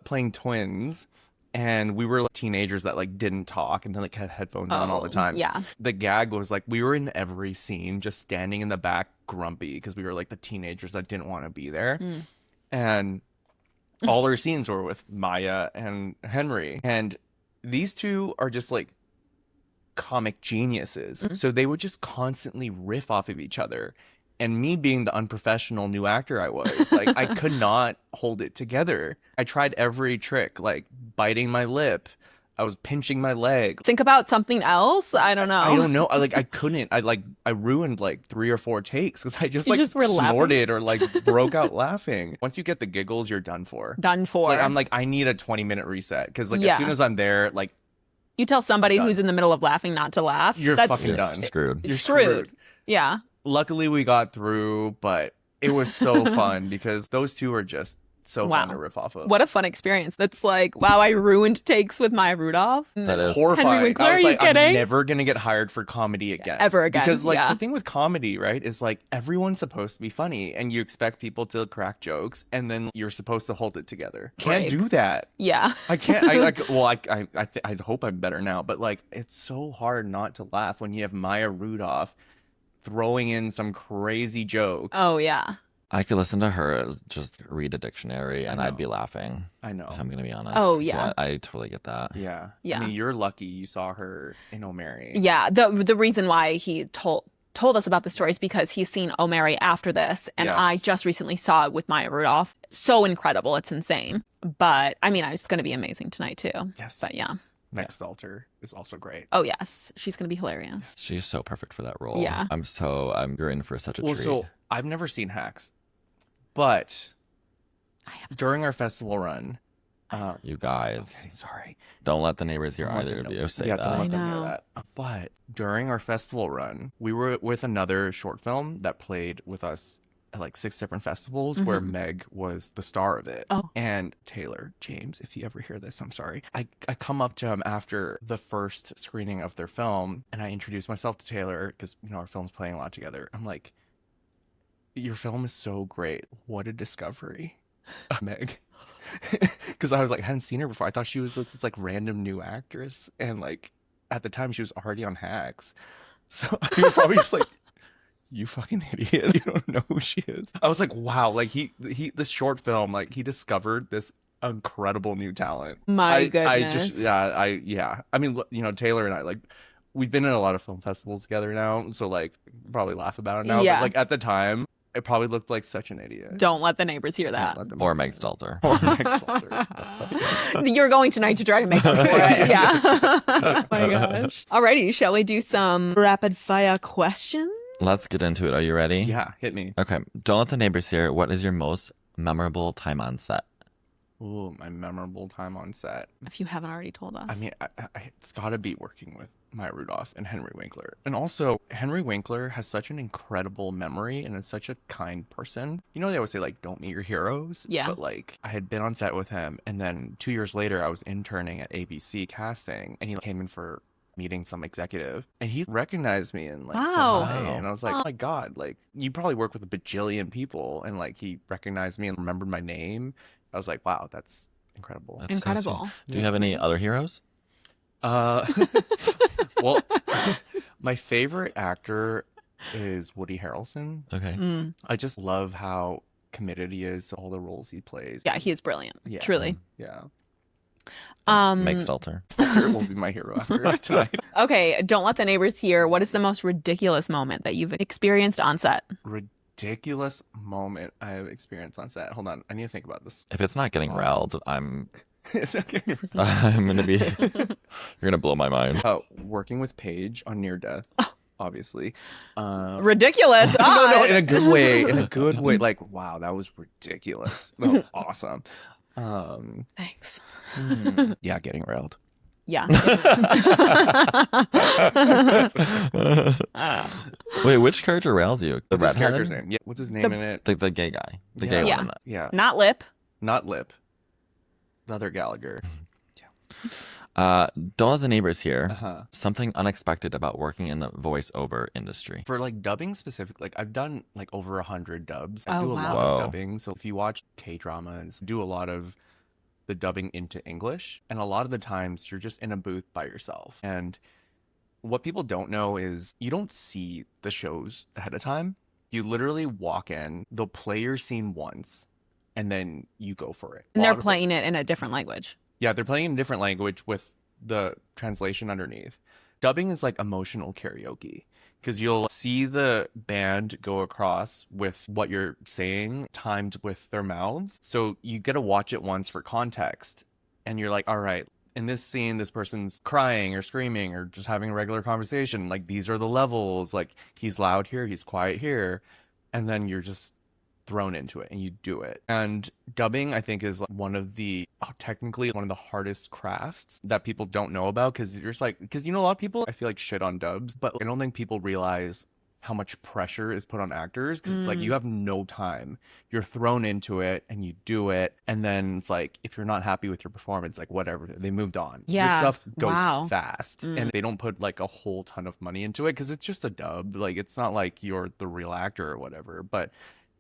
playing twins, and we were like teenagers that like didn't talk and then like had headphones on all the time. Yeah. The gag was like we were in every scene, just standing in the back, grumpy, because we were like the teenagers that didn't want to be there. And all our scenes were with Maya and Henry. And these two are just like comic geniuses. So they would just constantly riff off of each other. And me being the unprofessional new actor I was, like, I could not hold it together. I tried every trick, like biting my lip. I was pinching my leg. Think about something else. I don't know. I don't know. I couldn't. I ruined like 3 or 4 takes because I just You like just were laughing? snorted or like broke out laughing. Once you get the giggles, you're done for. Done for. Like I'm like I need a 20-minute reset because like Yeah. as soon as I'm there, like You tell somebody Done. who's in the middle of laughing not to laugh. You're That's fucking done. Screwed. You're You're screwed. screwed. Yeah. Luckily we got through, but it was so fun because those two are just so Wow. fun to riff off of. What a fun experience. That's like, wow, I ruined takes with Maya Rudolph. That is Horrifying. Henry Winkler, I was are you like, kidding? I'm never gonna get hired for comedy again. Ever again, Because like yeah. the thing with comedy, right, is like everyone's supposed to be funny and you expect people to crack jokes and then you're supposed to hold it together. Can't Right. do that. Yeah. I can't. I like. Well, I hope I'm better now. But like, it's so hard not to laugh when you have Maya Rudolph throwing in some crazy joke. Oh, yeah. I could listen to her just read a dictionary and I know. I'd be laughing. I know. If I'm gonna be honest. Oh, So yeah. I totally get that. Yeah. Yeah. I mean, you're lucky you saw her in O'Mary. Yeah. The reason why he told us about the story is because he's seen Oh Mary after this, and Yes. I just recently saw it with Maya Rudolph. So incredible. It's insane. But I mean, it's going to be amazing tonight too. Yes. But yeah. Next Alter is also great. Oh, yes. She's going to be hilarious. She's so perfect for that role. Yeah. You're in for such a Well, treat. so I've never seen Hacks, but I have. during our festival run, You guys, okay, sorry. don't let the neighbors hear Don't let either them of know. you say Yeah, don't that. let them I hear know. that. But during our festival run, we were with another short film that played with us at like 6 different festivals where Meg was the star of it. Oh. And Taylor, James, if you ever hear this, I'm sorry. I come up to him after the first screening of their film and I introduce myself to Taylor because, you know, our film's playing a lot together. I'm like, your film is so great. What a discovery, Meg. Because I was like, hadn't seen her before. I thought she was this like random new actress, and like at the time she was already on Hacks. So he was probably just like, "You fucking idiot! You don't know who she is." I was like, "Wow!" Like he this short film, like he discovered this incredible new talent. My I goodness. just yeah. I mean, you know, Taylor and I like. We've been in a lot of film festivals together now, so like probably laugh about it now. Yeah. But like at the time, it probably looked like such an idiot. Don't let the neighbors hear Don't that. let them Or hear Meg it. Stalter. Or Meg Stalter. You're going tonight to try to make up for it. Yeah. Oh my gosh. Alrighty, shall we do some rapid fire questions? Let's get into it. Are you ready? Yeah, hit me. Okay. Don't let the neighbors hear. What is your most memorable time on set? Ooh, my memorable time on set. If you haven't already told us. I mean, it's got to be working with Maya Rudolph and Henry Winkler. And also, Henry Winkler has such an incredible memory and is such a kind person. You know, they always say, like, don't meet your heroes. Yeah. But, like, I had been on set with him, and then 2 years later, I was interning at ABC casting, and he came in for meeting some executive, and he recognized me and, like, Wow. said hi. And I was like, oh my God, like, you probably work with a bajillion people, and, like, he recognized me and remembered my name. I was like, wow, that's incredible. That's so Incredible. sweet. Do you have any other heroes? Well, my favorite actor is Woody Harrelson. Okay. I just love how committed he is to all the roles he plays. Yeah, he is brilliant. Yeah. Truly. Yeah. Meg Stelter. Stalter will be my hero after tonight. Okay, don't let the neighbors hear. What is the most ridiculous moment that you've experienced on set? Ridiculous moment I have experienced on set. Hold on, I need to think about this. If it's not getting railed, I'm It's okay. gonna be. You're gonna blow my mind. Working with Paige on Near Death, obviously. Ridiculous. No, in a good way. In a good way. Like, wow, that was ridiculous. That was awesome. Thanks. Yeah, getting railed. Yeah. Wait, which character rails you? The What's his redhead? character's name? Yeah, what's his name in it? The gay guy. The Yeah. gay Yeah. one. Yeah, Not Lip. not Lip. The other Gallagher. Don't let the neighbors hear. Uh-huh. Something unexpected about working in the voiceover industry. For like dubbing specific, like I've done like over 100 dubs. I Oh, do a wow. lot Whoa. of dubbing. So if you watch K-dramas, do a lot of the dubbing into English. And a lot of the times you're just in a booth by yourself. And what people don't know is you don't see the shows ahead of time. You literally walk in, they'll play your scene once, and then you go for it. And A they're lot of it- playing it in a different language. Yeah, they're playing in a different language with the translation underneath. Dubbing is like emotional karaoke because you'll see the band go across with what you're saying timed with their mouths. So you get to watch it once for context. And you're like, all right, in this scene, this person's crying or screaming or just having a regular conversation. Like, these are the levels. Like, he's loud here, he's quiet here. And then you're just thrown into it and you do it. And dubbing, I think, is like technically one of the hardest crafts that people don't know about because you're just like, because, you know, a lot of people, I feel like, shit on dubs, but I don't think people realize how much pressure is put on actors because it's like you have no time. You're thrown into it and you do it. And then it's like, if you're not happy with your performance, like whatever, they moved on. Yeah. This stuff goes Wow. fast and they don't put like a whole ton of money into it because it's just a dub. Like, it's not like you're the real actor or whatever, but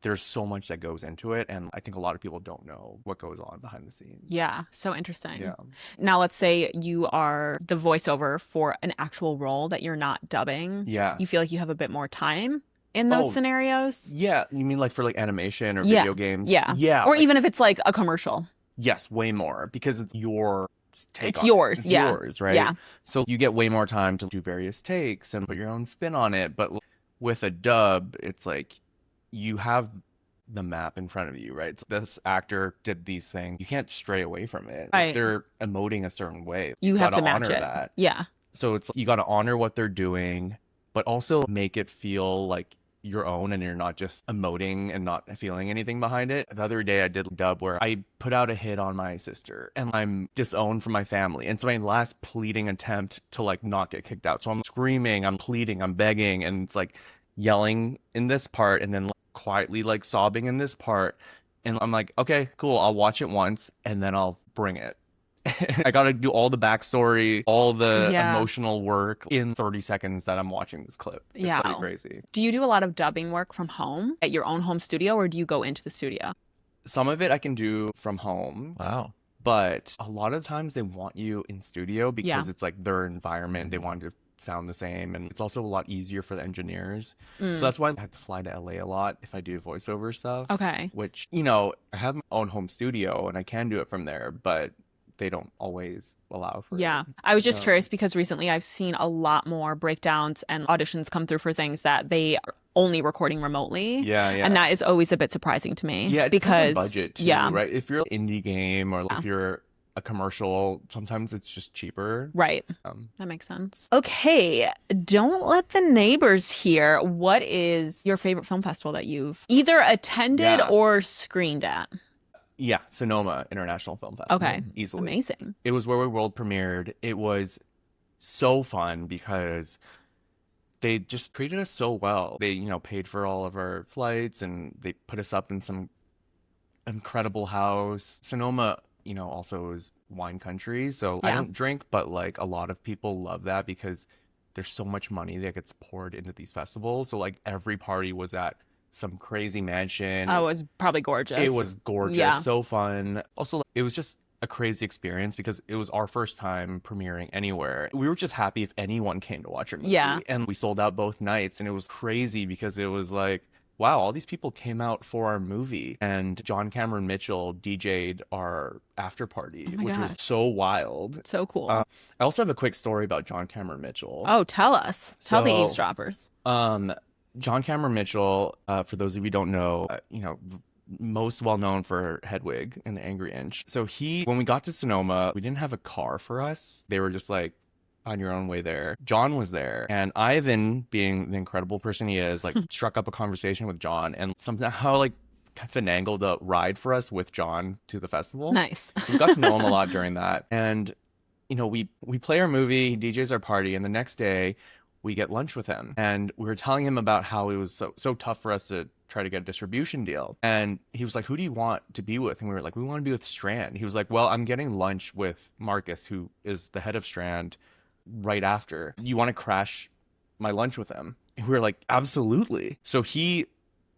there's so much that goes into it. And I think a lot of people don't know what goes on behind the scenes. Yeah. So interesting. Yeah. Now, let's say you are the voiceover for an actual role that you're not dubbing. Yeah. You feel like you have a bit more time in those Oh, scenarios? Yeah. You mean like for like animation or Yeah. video games? Yeah. Yeah. Or like- even if it's like a commercial. Yes, way more because it's your take It's on it. yours, It's yeah. yours, right? Yeah. So you get way more time to do various takes and put your own spin on it. But with a dub, it's like you have the map in front of you, right? So this actor did these things. You can't stray away from it. Right. If they're emoting a certain way, You have gotta to match honor it. that. Yeah. So it's you got to honor what they're doing, but also make it feel like your own and you're not just emoting and not feeling anything behind it. The other day I did a dub where I put out a hit on my sister and I'm disowned from my family. And so my last pleading attempt to like not get kicked out. So I'm screaming, I'm pleading, I'm begging, and it's like yelling in this part and then like, quietly like sobbing in this part. And I'm like, okay, cool. I'll watch it once and then I'll bring it. I got to do all the backstory, all the Yeah. emotional work in 30 seconds that I'm watching this clip. It's Yeah. pretty crazy. Do you do a lot of dubbing work from home at your own home studio, or do you go into the studio? Some of it I can do from home, Wow. but a lot of times they want you in studio because Yeah. it's like their environment. They want it to sound the same. And it's also a lot easier for the engineers. Mm. So that's why I have to fly to LA a lot if I do voiceover stuff. Okay. Which, you know, I have my own home studio and I can do it from there, but they don't always allow for Yeah. it. I was just So- curious because recently I've seen a lot more breakdowns and auditions come through for things that they are only recording remotely. Yeah, yeah. And that is always a bit surprising to me. Yeah, it because depends on budget too, yeah. right? If you're an indie game or Yeah. if you're a commercial, sometimes it's just cheaper. Right. Um, That makes sense. Okay. Don't let the neighbors hear. What is your favorite film festival that you've either attended Yeah. or screened at? Yeah, Sonoma International Film Festival. Okay. Easily. Amazing. It was where we world premiered. It was so fun because they just treated us so well. They, paid for all of our flights and they put us up in some incredible house. Sonoma, also is wine country. So I Yeah. don't drink, but like a lot of people love that because there's so much money that gets poured into these festivals. So like every party was at some crazy mansion. Oh, it was probably gorgeous. It was gorgeous. Yeah. So fun. Also, it was just a crazy experience because it was our first time premiering anywhere. We were just happy if anyone came to watch our movie. Yeah. And we sold out both nights. And it was crazy because it was like, wow, all these people came out for our movie. And John Cameron Mitchell DJ'd our after party, Oh my which was gosh. so wild. So cool. I also have a quick story about John Cameron Mitchell. Oh, tell us. Tell the So- eavesdroppers. John Cameron Mitchell, for those of you who don't know, most well known for Hedwig in The Angry Inch. So when we got to Sonoma, we didn't have a car for us. They were just like, on your own way there. John was there, and Ivan, being the incredible person he is, like struck up a conversation with John and somehow like finagled a ride for us with John to the festival. Nice. So we got to know him a lot during that. And, we play our movie, he DJs our party, and the next day we get lunch with him. And we were telling him about how it was so tough for us to try to get a distribution deal. And he was like, who do you want to be with? And we were like, we want to be with Strand. He was like, well, I'm getting lunch with Marcus, who is the head of Strand, right after. You want to crash my lunch with him? And we were like, absolutely. So he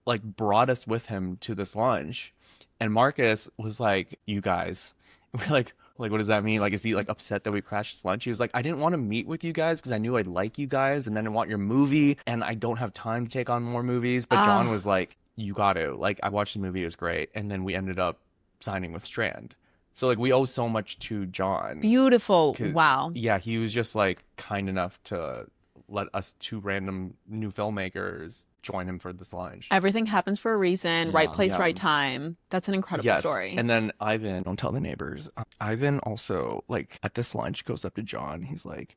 like brought us with him to this lunch. And Marcus was like, you guys. And we're like, what does that mean? Like, is he like upset that we crashed his lunch? He was like, I didn't want to meet with you guys because I knew I'd like you guys, and then I want your movie, and I don't have time to take on more movies. But John was like, you got to. Like, I watched the movie, it was great. And then we ended up signing with Strand. So like we owe so much to John. Beautiful. 'Cause, Wow. Yeah, he was just like kind enough to let us two random new filmmakers join him for this lunch. Everything happens for a reason. Right place, Yeah. right time. That's an incredible Yes. story. And then Ivan, don't tell the neighbors. Ivan also, like, at this lunch goes up to John. He's like,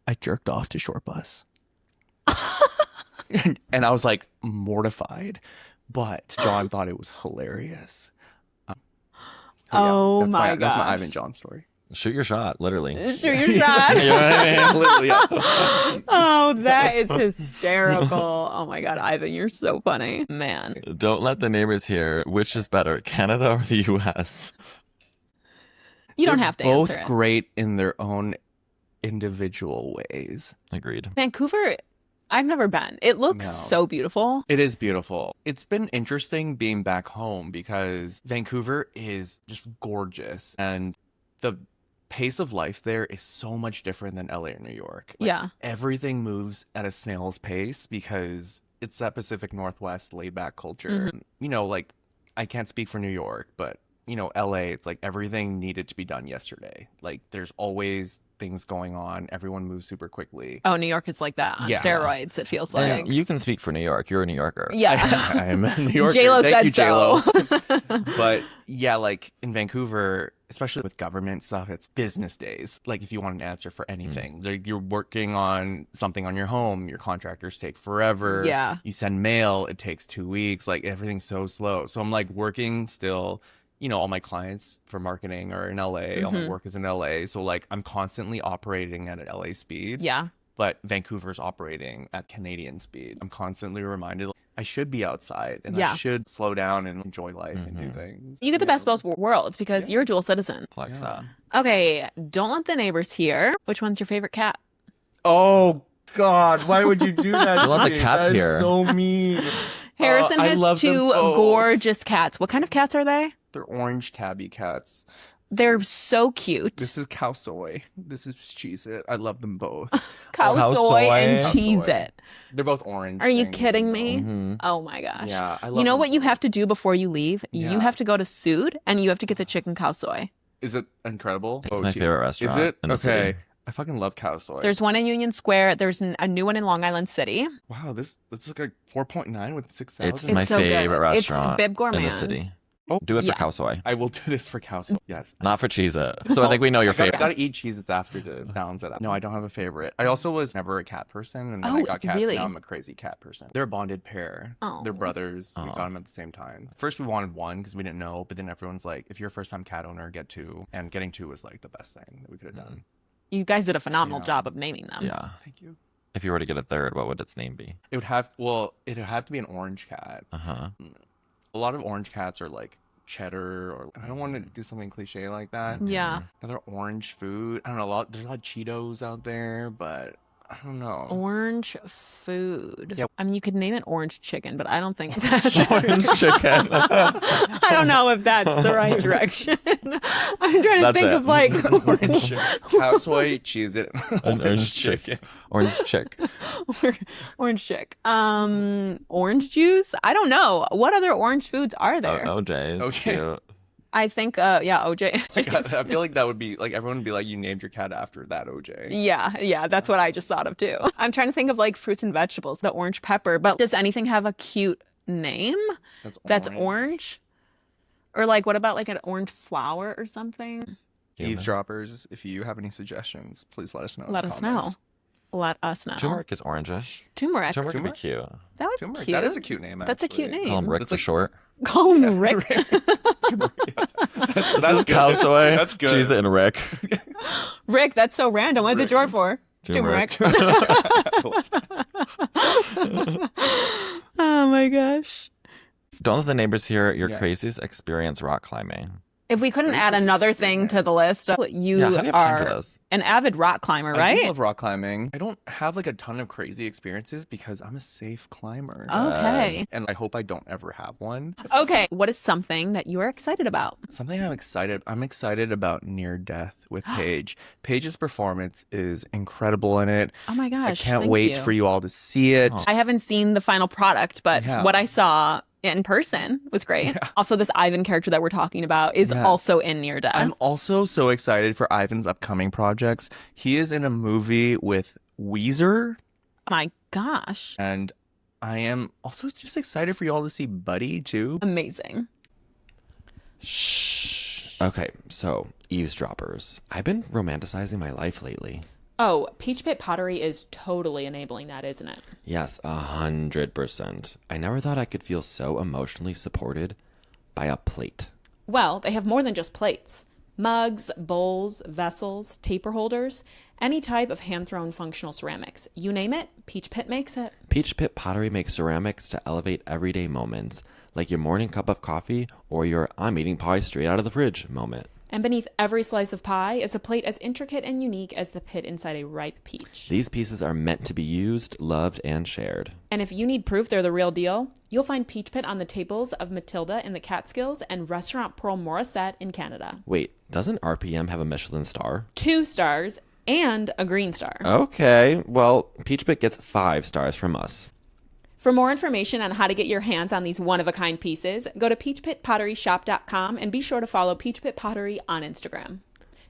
I jerked off to Short Bus. And I was like mortified. But John thought it was hilarious. Oh that's my That's my gosh. Ivan John story. Shoot your shot, literally. Shoot your shot. You know what I mean? Literally, yeah. Oh, that is hysterical. Oh my God, Ivan, you're so funny. Man. Don't let the neighbors hear which is better, Canada or the US. You don't They're have to both answer it. great in their own individual ways. Agreed. Vancouver, I've never been. It looks No. so beautiful. It is beautiful. It's been interesting being back home because Vancouver is just gorgeous, and the pace of life there is so much different than LA or New York. Like, Yeah. everything moves at a snail's pace because it's that Pacific Northwest laid back culture. Like, I can't speak for New York, but LA, it's like everything needed to be done yesterday. Like, there's always things going on. Everyone moves super quickly. Oh, New York is like that on Yeah. steroids, it feels And like. you can speak for New York. You're a New Yorker. Yeah. I'm a New Yorker. J-Lo Thank said you, J-Lo. so. But yeah, like in Vancouver, especially with government stuff, it's business days. Like if you want an answer for anything, like you're working on something on your home, your contractors take forever. Yeah. You send mail, it takes 2 weeks. Like everything's so slow. So I'm like working still. All my clients for marketing are in LA. All my work is in LA. So like I'm constantly operating at an LA speed. Yeah. But Vancouver's operating at Canadian speed. I'm constantly reminded I should be outside and Yeah. I should slow down and enjoy life and do things. You get the best of both worlds because you're a dual citizen. Flex Yeah. that. Okay, don't let the neighbors hear. Which one's your favorite cat? Oh God, why would you do that? Don't let the cats hear. So mean. Harrison I has love them two both. gorgeous cats. What kind of cats are they? They're orange tabby cats. They're so cute. This is Cow Soy. This is Cheese It. I love them both. Cow Cow soy soy. and Cow cheese soy. it. They're both orange. Are you things, kidding me? hmm Oh my gosh. Yeah, I love You know them what you both. have to do before you leave? You Yeah. have to go to Sood and you have to get the chicken cow soy. Is it incredible? It's my favorite restaurant. Is it? in the Okay. city. I fucking love Cow Soy. There's one in Union Square. There's a new one in Long Island City. Wow, this looks like 4.9 with 6,000. It's my so good. favorite It's restaurant Bib in Gourmand. the city. Do it for Yeah. cow soy, I will do this for cow soy. Yes. not for Cheez-It. So I think we know your I favorite. gotta eat cheeses after to balance it out. No, I don't have a favorite. I also was never a cat person, and then I Oh, got cats. really? Now I'm a crazy cat person. They're a bonded pair. Oh. They're brothers. We Oh. got them at the same time. First, we wanted one because we didn't know, but then everyone's like, if you're a first-time cat owner, get two. And getting two was like the best thing that we could have done. You guys did a phenomenal Yeah. job of naming them. Yeah. Thank you. If you were to get a third, what would its name be? It'd have to be an orange cat. Uh-huh. A lot of orange cats are like cheddar, or I don't want to do something cliche like that. Yeah. Another orange food. I don't know. There's a lot of Cheetos out there, but I don't know. Orange food. Yeah. I mean, you could name it orange chicken, but I don't think that's. Orange chicken. I don't know if that's the right direction. I'm trying to That's think it. of like Orange cow soy, cheese it, orange chicken. Orange chick. orange chick. Orange juice. I don't know. What other orange foods are there? OJ. It's OJ. cute. I think, yeah, OJ. I feel like that would be like everyone would be like, you named your cat after that OJ. Yeah, that's what I just thought of too. I'm trying to think of like fruits and vegetables, the orange pepper, but does anything have a cute name that's orange? Or like, what about like an orange flower or something? Eavesdroppers, if you have any suggestions, please let us know. in Let the us know. comments. Let us know. Turmeric is orangish. Turmeric. Turmeric would be Turmeric? cute. That would be Turmeric. cute. That is a cute name. That's a cute actually. name. Call him Rick That's for like- short. Call him Rick. That's Cow soy. That's good. Cheez-It and Rick. Rick, that's so random. What's it Rick. short for? Turmeric. Oh my gosh. Don't let the neighbors hear your Yeah. craziest experience rock climbing. If we couldn't add Racist another thing to the list, you Yeah, how do you have time for are this? an avid rock climber, I do right? love rock climbing. I don't have like a ton of crazy experiences because I'm a safe climber. Okay. And I hope I don't ever have one. Okay. What is something that you are excited about? Something I'm excited about Near Death with Paige. Paige's performance is incredible in it. Oh my gosh. I can't thank wait you. for you all to see it. Oh. I haven't seen the final product, but Yeah. what I saw in person was great. Yeah. Also, this Ivan character that we're talking about is Yes. also in Near Death. I'm also so excited for Ivan's upcoming projects. He is in a movie with Weezer, My gosh. and I am also just excited for you all to see Buddy too. Amazing. Shh. Okay, so eavesdroppers. I've been romanticizing my life lately. Oh, Peach Pit Pottery is totally enabling that, isn't it? Yes, 100%. I never thought I could feel so emotionally supported by a plate. Well, they have more than just plates. Mugs, bowls, vessels, taper holders, any type of hand-thrown functional ceramics. You name it, Peach Pit makes it. Peach Pit Pottery makes ceramics to elevate everyday moments, like your morning cup of coffee or your I'm eating pie straight out of the fridge moment. And beneath every slice of pie is a plate as intricate and unique as the pit inside a ripe peach. These pieces are meant to be used, loved, and shared. And if you need proof they're the real deal, you'll find Peach Pit on the tables of Matilda in the Catskills and Restaurant Pearl Morissette in Canada. Wait, doesn't RPM have a Michelin star? 2 stars and a green star. Okay, well, Peach Pit gets 5 stars from us. For more information on how to get your hands on these one-of-a-kind pieces, go to peachpitpotteryshop.com and be sure to follow Peach Pit Pottery on Instagram.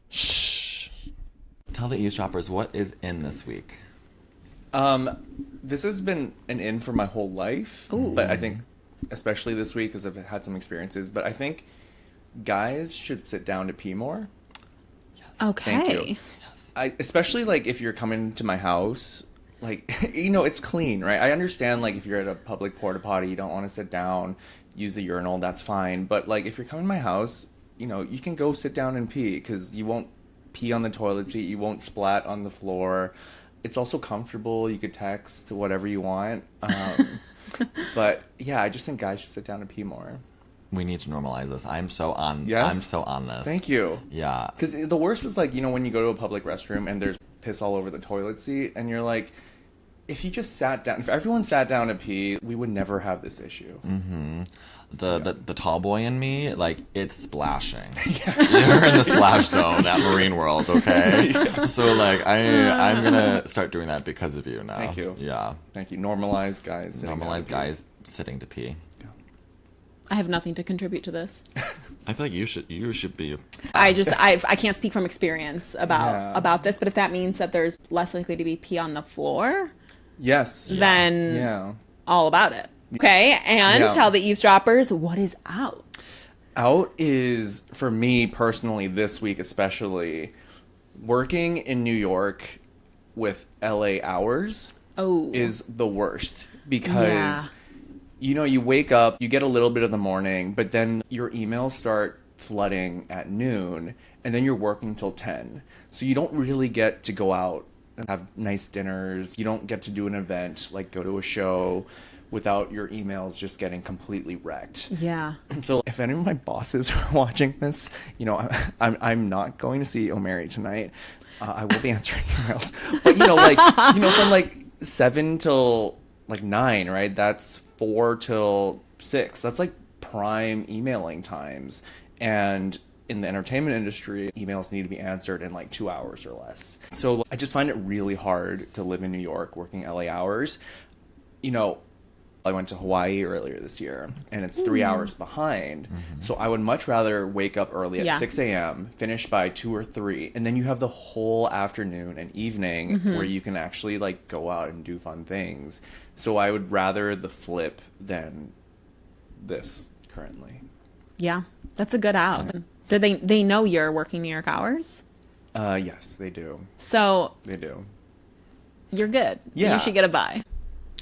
Shh. Tell the eavesdroppers what is in this week. This has been an in for my whole life, but I think especially this week because I've had some experiences. But I think guys should sit down to pee more. Okay. Thank you. Especially like if you're coming to my house, like it's clean, right? I understand like if you're at a public porta potty, you don't want to sit down, use the urinal, that's fine. But like if you're coming to my house, you can go sit down and pee because you won't pee on the toilet seat, you won't splat on the floor. It's also comfortable. You could text whatever you want. But yeah, I just think guys should sit down and pee more. We need to normalize this. I'm so on this. Thank you. Yeah. Because the worst is like, when you go to a public restroom and there's piss all over the toilet seat and you're like, if you just sat down, if everyone sat down to pee, we would never have this issue. Mm-hmm. The tall boy in me, like, it's splashing. You're in the splash zone at Marine World, okay? So, like, I'm going to start doing that because of you now. Thank you. Yeah. Thank you. Normalize guys. sitting down Normalize to pee. guys sitting to pee. I have nothing to contribute to this. I feel like you should be. I can't speak from experience about this, but if that means that there's less likely to be pee on the floor, Yes. then Yeah. all about it. Okay, and Yeah. tell the eavesdroppers what is out. out is, for me personally, this week especially, working in New York with LA hours is the worst because, you wake up, you get a little bit of the morning, but then your emails start flooding at noon, and then you're working till 10. So you don't really get to go out and have nice dinners. You don't get to do an event, like go to a show, without your emails just getting completely wrecked. Yeah. So if any of my bosses are watching this, I'm not going to see O'Mary tonight. I will be answering emails. But, from like 7 till like 9, right? That's 4 till 6. That's like prime emailing times. And in the entertainment industry, emails need to be answered in like 2 hours or less. So I just find it really hard to live in New York working LA hours. I went to Hawaii earlier this year, and it's 3 hours behind. Mm-hmm. So I would much rather wake up early at 6 a.m., finish by 2 or 3, and then you have the whole afternoon and evening where you can actually like go out and do fun things. So I would rather the flip than this currently. Yeah, that's a good out. Do they know you're working New York hours? Yes, they do. So they do. You're good. Yeah. You should get a bye.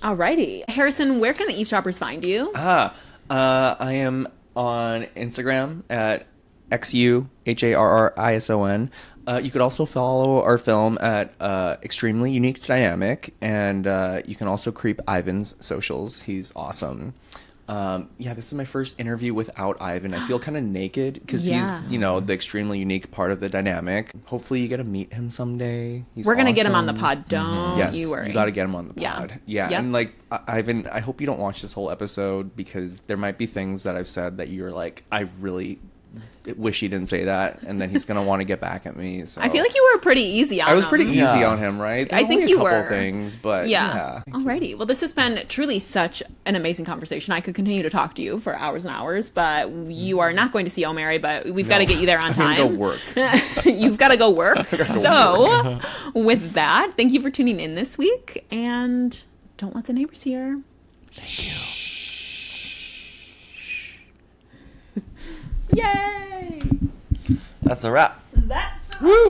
Alrighty. Harrison, where can the eavesdroppers find you? I am on Instagram at XUHARRISON. You could also follow our film at Extremely Unique Dynamic, and you can also creep Ivan's socials. He's awesome. This is my first interview without Ivan. I feel kind of naked because he's, the extremely unique part of the dynamic. Hopefully you get to meet him someday. We're going to get him on the pod. Don't you worry. You got to get him on the pod. Yeah. Yep. And like, Ivan, I hope you don't watch this whole episode because there might be things that I've said that you're like, I really wish he didn't say that, and then he's gonna want to get back at me. So I feel like you were pretty easy on him. I was pretty easy on him, right? I think you were. Things, but yeah. Alrighty. Well, this has been truly such an amazing conversation. I could continue to talk to you for hours and hours, but you are not going to see O'Mary, but we've got to get you there on time. I'm gonna go work. You've got to go work. So, with that, thank you for tuning in this week, and don't let the neighbors hear. Thank you. Yay! That's a wrap. That's Woo!